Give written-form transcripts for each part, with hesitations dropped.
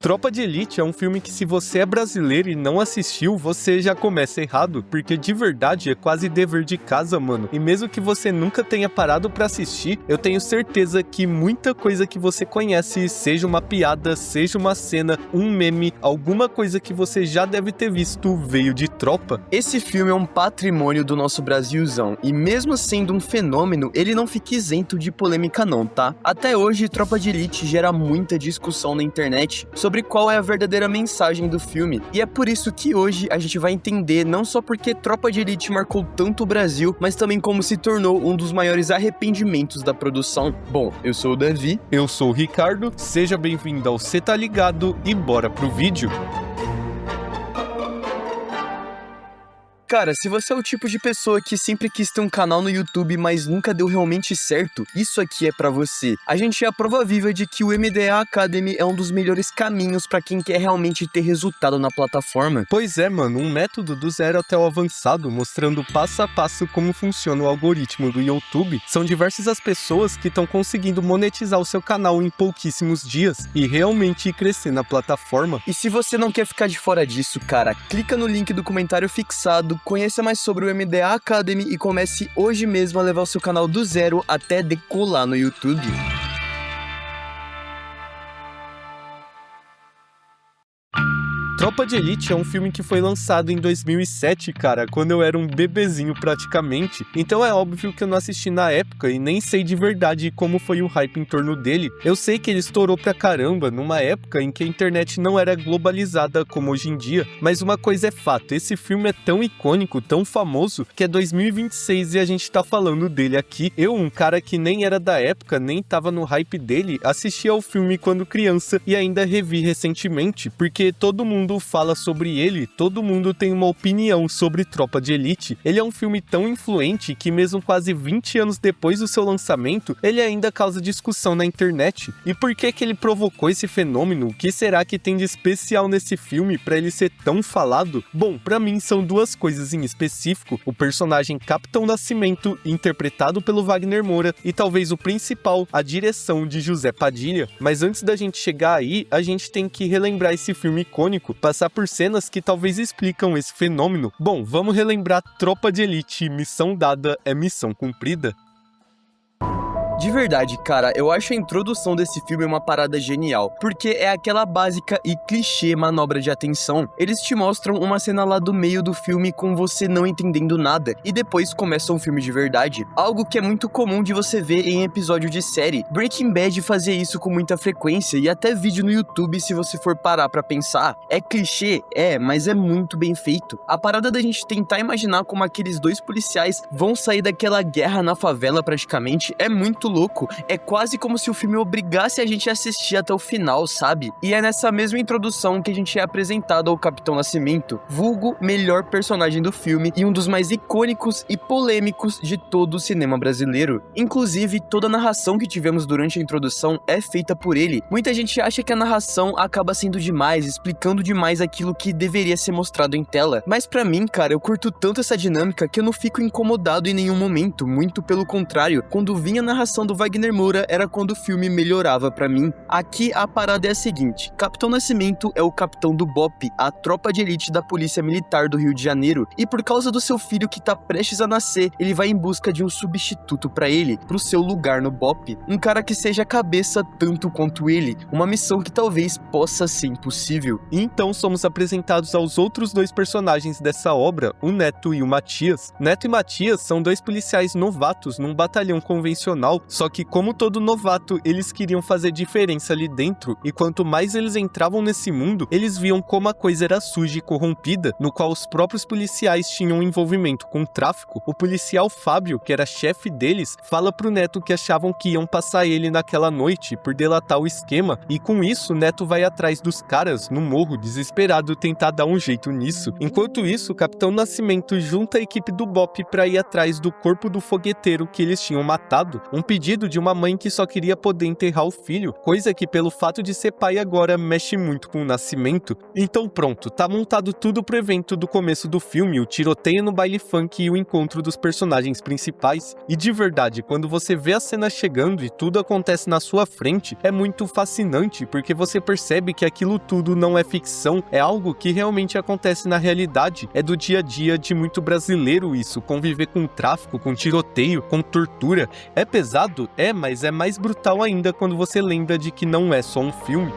Tropa de Elite é um filme que, se você é brasileiro e não assistiu, você já começa errado, porque de verdade é quase dever de casa, mano. E mesmo que você nunca tenha parado pra assistir, eu tenho certeza que muita coisa que você conhece, seja uma piada, seja uma cena, um meme, alguma coisa que você já deve ter visto, veio de Tropa. Esse filme é um patrimônio do nosso Brasilzão, e mesmo sendo um fenômeno, ele não fica isento de polêmica não, tá? Até hoje, Tropa de Elite gera muita discussão na internet sobre qual é a verdadeira mensagem do filme. E é por isso que hoje a gente vai entender não só porque Tropa de Elite marcou tanto o Brasil, mas também como se tornou um dos maiores arrependimentos da produção. Bom, eu sou o Davi. Eu sou o Ricardo, seja bem-vindo ao Cê Tá Ligado e bora pro vídeo. Cara, se você é o tipo de pessoa que sempre quis ter um canal no YouTube, mas nunca deu realmente certo, isso aqui é pra você. A gente é a prova viva de que o MDA Academy é um dos melhores caminhos pra quem quer realmente ter resultado na plataforma. Pois é, mano, um método do zero até o avançado, mostrando passo a passo como funciona o algoritmo do YouTube. São diversas as pessoas que estão conseguindo monetizar o seu canal em pouquíssimos dias e realmente crescer na plataforma. E se você não quer ficar de fora disso, cara, clica no link do comentário fixado, conheça mais sobre o MDA Academy e comece hoje mesmo a levar o seu canal do zero até decolar no YouTube. Tropa de Elite é um filme que foi lançado em 2007, cara, quando eu era um bebezinho praticamente, então é óbvio que eu não assisti na época e nem sei de verdade como foi o hype em torno dele. Eu sei que ele estourou pra caramba numa época em que a internet não era globalizada como hoje em dia, mas uma coisa é fato, esse filme é tão icônico, tão famoso, que é 2026 e a gente tá falando dele aqui. Eu, um cara que nem era da época, nem tava no hype dele, assisti ao filme quando criança e ainda revi recentemente, porque todo mundo fala sobre ele, todo mundo tem uma opinião sobre Tropa de Elite. Ele é um filme tão influente que mesmo quase 20 anos depois do seu lançamento, ele ainda causa discussão na internet. E por que ele provocou esse fenômeno? O que será que tem de especial nesse filme para ele ser tão falado? Bom, pra mim são duas coisas em específico: o personagem Capitão Nascimento, interpretado pelo Wagner Moura, e talvez o principal, a direção de José Padilha. Mas antes da gente chegar aí, a gente tem que relembrar esse filme icônico, passar por cenas que talvez explicam esse fenômeno. Bom, vamos relembrar Tropa de Elite, missão dada é missão cumprida. De verdade, cara, eu acho a introdução desse filme uma parada genial, porque é aquela básica e clichê manobra de atenção. Eles te mostram uma cena lá do meio do filme com você não entendendo nada, e depois começa um filme de verdade. Algo que é muito comum de você ver em episódio de série. Breaking Bad fazia isso com muita frequência, e até vídeo no YouTube se você for parar pra pensar. É clichê? É, mas é muito bem feito. A parada da gente tentar imaginar como aqueles dois policiais vão sair daquela guerra na favela praticamente é muito louco, é quase como se o filme obrigasse a gente a assistir até o final, sabe? E é nessa mesma introdução que a gente é apresentado ao Capitão Nascimento, vulgo melhor personagem do filme e um dos mais icônicos e polêmicos de todo o cinema brasileiro. Inclusive, toda a narração que tivemos durante a introdução é feita por ele. Muita gente acha que a narração acaba sendo demais, explicando demais aquilo que deveria ser mostrado em tela, mas pra mim, cara, eu curto tanto essa dinâmica que eu não fico incomodado em nenhum momento, muito pelo contrário. Quando vinha a narração do Wagner Moura era quando o filme melhorava pra mim. Aqui a parada é a seguinte: Capitão Nascimento é o capitão do BOPE, a tropa de elite da Polícia Militar do Rio de Janeiro, e por causa do seu filho que tá prestes a nascer, ele vai em busca de um substituto pra ele, pro seu lugar no BOPE, um cara que seja cabeça tanto quanto ele, uma missão que talvez possa ser impossível. E então somos apresentados aos outros dois personagens dessa obra, o Neto e o Matias. Neto e Matias são dois policiais novatos num batalhão convencional, só que como todo novato, eles queriam fazer diferença ali dentro, e quanto mais eles entravam nesse mundo, eles viam como a coisa era suja e corrompida, no qual os próprios policiais tinham envolvimento com o tráfico. O policial Fábio, que era chefe deles, fala pro Neto que achavam que iam passar ele naquela noite por delatar o esquema, e com isso, Neto vai atrás dos caras no morro, desesperado, tentar dar um jeito nisso. Enquanto isso, o Capitão Nascimento junta a equipe do BOPE pra ir atrás do corpo do fogueteiro que eles tinham matado, um pedido pedido de uma mãe que só queria poder enterrar o filho, coisa que pelo fato de ser pai agora mexe muito com o nascimento. Então pronto, tá montado tudo pro evento do começo do filme, o tiroteio no baile funk e o encontro dos personagens principais. E de verdade, quando você vê a cena chegando e tudo acontece na sua frente, é muito fascinante, porque você percebe que aquilo tudo não é ficção, é algo que realmente acontece na realidade, é do dia a dia de muito brasileiro isso, conviver com tráfico, com tiroteio, com tortura. É pesado? É, mas é mais brutal ainda quando você lembra de que não é só um filme.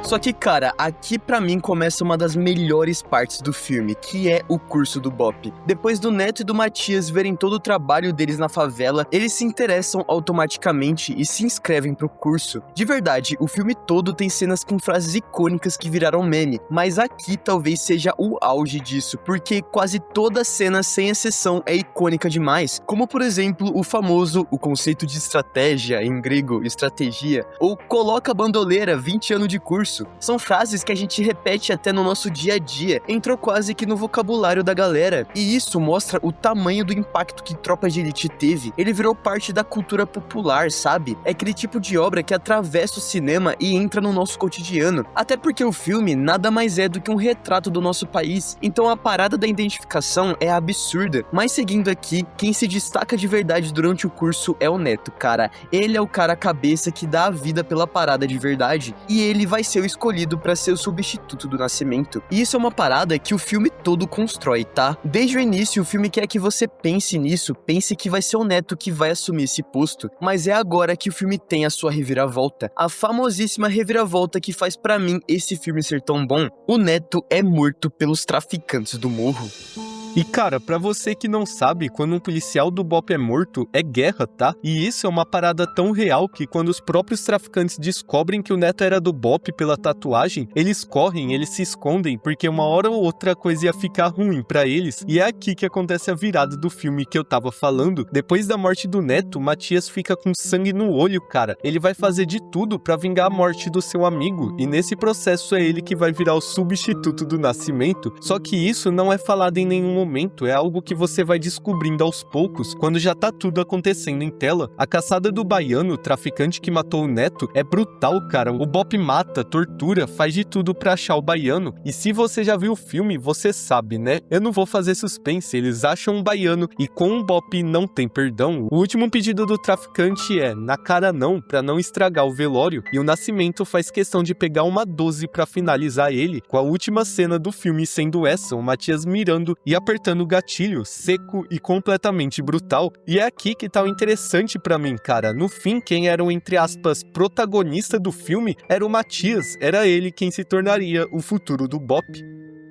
Só que, cara, aqui pra mim começa uma das melhores partes do filme, que é o curso do Bop. Depois do Neto e do Matias verem todo o trabalho deles na favela, eles se interessam automaticamente e se inscrevem pro curso. De verdade, o filme todo tem cenas com frases icônicas que viraram meme, mas aqui talvez seja o auge disso, porque quase toda cena, sem exceção, é icônica demais, como por exemplo o famoso o conceito de estratégia, em grego, estratégia, ou coloca a bandoleira, 20 anos de curso. São frases que a gente repete até no nosso dia a dia, entrou quase que no vocabulário da galera, e isso mostra o tamanho do impacto que Tropa de Elite teve. Ele virou parte da cultura popular, sabe? É aquele tipo de obra que atravessa o cinema e entra no nosso cotidiano, até porque o filme nada mais é do que um retrato do nosso país, então a parada da identificação é absurda. Mas seguindo aqui, quem se destaca de verdade durante o curso é o Neto, cara. Ele é o cara cabeça que dá a vida pela parada de verdade, e ele vai ser o escolhido para ser o substituto do Nascimento. E isso é uma parada que o filme todo constrói, tá? Desde o início, o filme quer que você pense nisso, pense que vai ser o Neto que vai assumir esse posto, mas é agora que o filme tem a sua reviravolta, a famosíssima reviravolta que faz pra mim esse filme ser tão bom. O Neto é morto pelos traficantes do morro. E cara, pra você que não sabe, quando um policial do Bop é morto, é guerra, tá? E isso é uma parada tão real que quando os próprios traficantes descobrem que o Neto era do Bop pela tatuagem, eles correm, eles se escondem, porque uma hora ou outra a coisa ia ficar ruim pra eles. E é aqui que acontece a virada do filme que eu tava falando. Depois da morte do Neto, Matias fica com sangue no olho, cara. Ele vai fazer de tudo pra vingar a morte do seu amigo, e nesse processo é ele que vai virar o substituto do Nascimento. Só que isso não é falado em nenhum momento, é algo que você vai descobrindo aos poucos, quando já tá tudo acontecendo em tela. A caçada do baiano, o traficante que matou o Neto, é brutal, cara. O Bop mata, tortura, faz de tudo pra achar o baiano. E se você já viu o filme, você sabe, né? Eu não vou fazer suspense, eles acham um baiano e com o Bop não tem perdão. O último pedido do traficante é, na cara não, pra não estragar o velório, e o Nascimento faz questão de pegar uma 12 pra finalizar ele, com a última cena do filme sendo essa, o Matias mirando e apertando o gatilho, seco e completamente brutal. E é aqui que tá o interessante pra mim, cara. No fim, quem era o, entre aspas, protagonista do filme era o Matias, era ele quem se tornaria o futuro do Bop.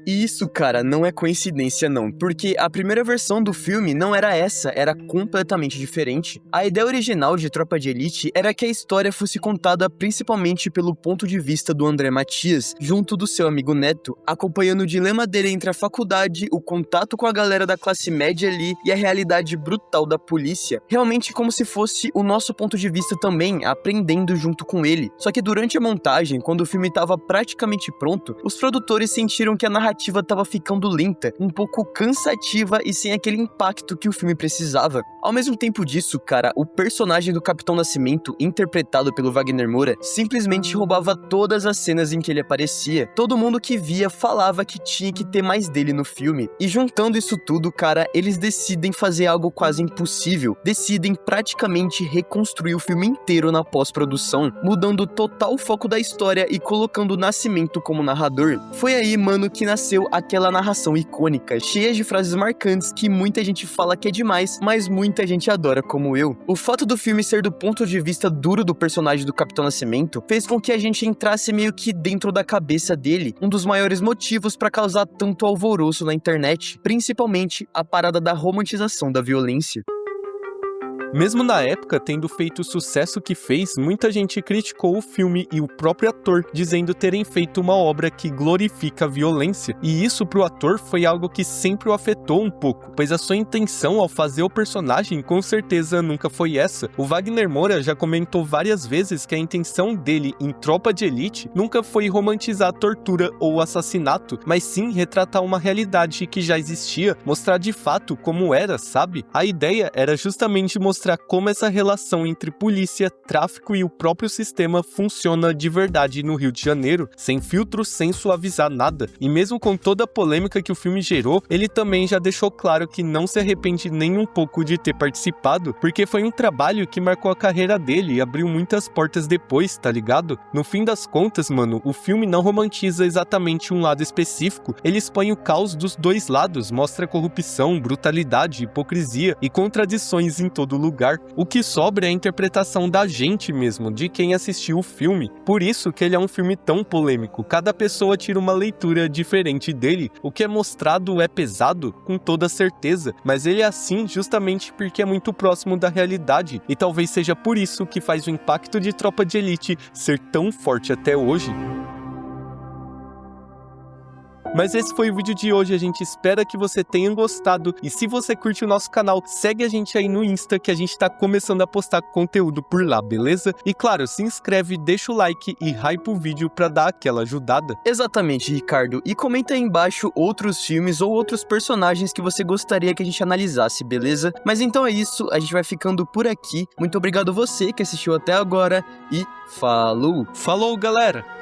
E isso, cara, não é coincidência não, porque a primeira versão do filme não era essa, era completamente diferente. A ideia original de Tropa de Elite era que a história fosse contada principalmente pelo ponto de vista do André Matias, junto do seu amigo Neto, acompanhando o dilema dele entre a faculdade, o contato com a galera da classe média ali e a realidade brutal da polícia, realmente como se fosse o nosso ponto de vista também, aprendendo junto com ele. Só que durante a montagem, quando o filme estava praticamente pronto, os produtores sentiram que a narrativa estava ficando lenta, um pouco cansativa e sem aquele impacto que o filme precisava. Ao mesmo tempo disso, cara, o personagem do Capitão Nascimento, interpretado pelo Wagner Moura, simplesmente roubava todas as cenas em que ele aparecia. Todo mundo que via falava que tinha que ter mais dele no filme. E juntando isso tudo, cara, eles decidem fazer algo quase impossível. Decidem praticamente reconstruir o filme inteiro na pós-produção, mudando total o foco da história e colocando o Nascimento como narrador. Foi aí, mano, que nasceu aquela narração icônica, cheia de frases marcantes que muita gente fala que é demais, mas muita gente adora como eu. O fato do filme ser do ponto de vista duro do personagem do Capitão Nascimento fez com que a gente entrasse meio que dentro da cabeça dele, um dos maiores motivos para causar tanto alvoroço na internet, principalmente a parada da romantização da violência. Mesmo na época, tendo feito o sucesso que fez, muita gente criticou o filme e o próprio ator, dizendo terem feito uma obra que glorifica a violência. E isso pro ator foi algo que sempre o afetou um pouco, pois a sua intenção ao fazer o personagem com certeza nunca foi essa. O Wagner Moura já comentou várias vezes que a intenção dele em Tropa de Elite nunca foi romantizar a tortura ou o assassinato, mas sim retratar uma realidade que já existia, mostrar de fato como era, sabe? A ideia era justamente mostrar mostrar como essa relação entre polícia, tráfico e o próprio sistema funciona de verdade no Rio de Janeiro, sem filtro, sem suavizar nada. E mesmo com toda a polêmica que o filme gerou, ele também já deixou claro que não se arrepende nem um pouco de ter participado, porque foi um trabalho que marcou a carreira dele e abriu muitas portas depois, tá ligado? No fim das contas, mano, o filme não romantiza exatamente um lado específico, ele expõe o caos dos dois lados, mostra corrupção, brutalidade, hipocrisia e contradições em todo lugar. O que sobra é a interpretação da gente mesmo, de quem assistiu o filme. Por isso que ele é um filme tão polêmico, cada pessoa tira uma leitura diferente dele. O que é mostrado é pesado, com toda certeza, mas ele é assim justamente porque é muito próximo da realidade, e talvez seja por isso que faz o impacto de Tropa de Elite ser tão forte até hoje. Mas esse foi o vídeo de hoje, a gente espera que você tenha gostado, e se você curte o nosso canal, segue a gente aí no Insta, que a gente tá começando a postar conteúdo por lá, beleza? E claro, se inscreve, deixa o like e hype o vídeo pra dar aquela ajudada. Exatamente, Ricardo. E comenta aí embaixo outros filmes ou outros personagens que você gostaria que a gente analisasse, beleza? Mas então é isso, a gente vai ficando por aqui. Muito obrigado você que assistiu até agora e falou! Falou, galera!